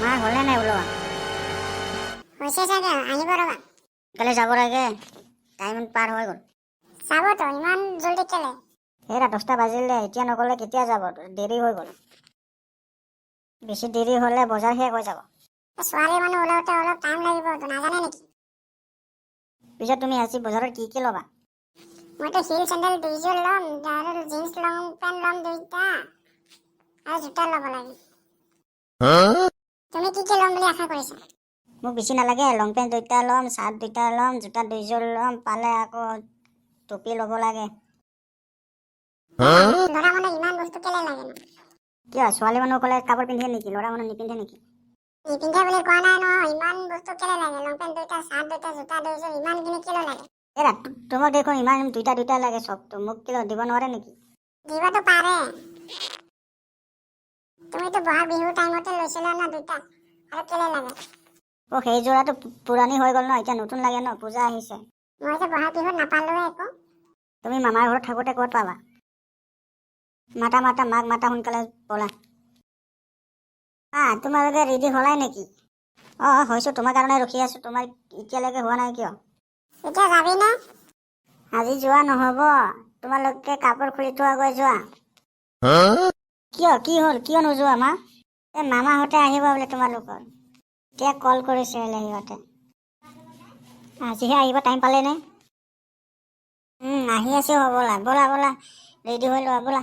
মা হ'লে নাই ওলোৱা হৈছে চাগে আহিব ৰবা কালি যাব লাগে টাইম পাৰ হৈ গ'ল যাবতো ইমান জলদি কেলে হেৰা 10টা বাজিলে এতিয়া নগ'লে কেতিয়া যাব দেৰি হৈ গ'ল বেছি দেৰি হ'লে বজাৰ শেষ হৈ যাব ছোৱালী মানুহ ওলাওঁতে অলপ টাইম লাগিবতো নাজানে নেকি পিছত তুমি আজি বজাৰত কি ল'বা মইতো হিল চেণ্ডেল দুইযোৰ ল'ম আৰু জিন্স লং পেণ্ট ল'ম দুইটা আৰু জোতা ল'ব লাগে তুমি কি ল'ম বুলি আশা কৰিছা মোক বেছি নালাগে লং পেণ্ট 2টা ল'ম চাৰ্ট 2টা ল'ম জোতা 2যোৰ ল'ম পালে আকৌ টুপি ল'ব লাগে ল'ৰা মানুহ ইমান বস্তু কেলে লাগে ন কিয় ছোৱালী মানুহ ক'লে কাপোৰ পিন্ধে নেকি ল'ৰা মানুহ নিপিন্ধে নেকি নিপিন্ধে বুলি কোৱা নাই নহয় ইমান বস্তু কেলে লাগে লং পেণ্ট 2টা চাৰ্ট 2টা জোতা 2যোৰ ইমানখিনি কেলে লাগে এৰা তোমাক দেখোন ইমান 2টা লাগে চবটো মোক কিয় দিব নোৱাৰে নেকি দিবতো পাৰে তুমিতো বহাগ বিহুৰ টাইমতে লৈছিলা না 2টা আৰু কেলে লাগে সেই যোৰাটো পুৰণি হৈ গ'ল ন এতিয়া নতুন লাগে ন পূজা আহিছে মই যে বহাগ বিহুত নাপালোৱে একো তুমি মামাৰ ঘৰত থাকোঁতে ক'ত পাবা মাতা মাক মাতা সোনকালে ব'লা তোমালোকে ৰেডি হ'লাই নেকি হৈছোঁ তোমাৰ কাৰণে ৰখি আছোঁ তোমাৰ এতিয়ালৈকে হোৱা নাই কিয় এতিয়া যাবি নে আজি যোৱা নহ'ব তোমালোকে কাপোৰ খুলি থোৱাগৈ যোৱা কি হ'ল কিয় নোযোৱা মা এই মামাহঁতে আহিব বোলে তোমালোকৰ এতিয়া কল কৰিছে সিহঁতে আজিহে আহিব টাইম পালেনে আহি আছোঁ ব'লা ৰেডি হৈ লোৱা ব'লা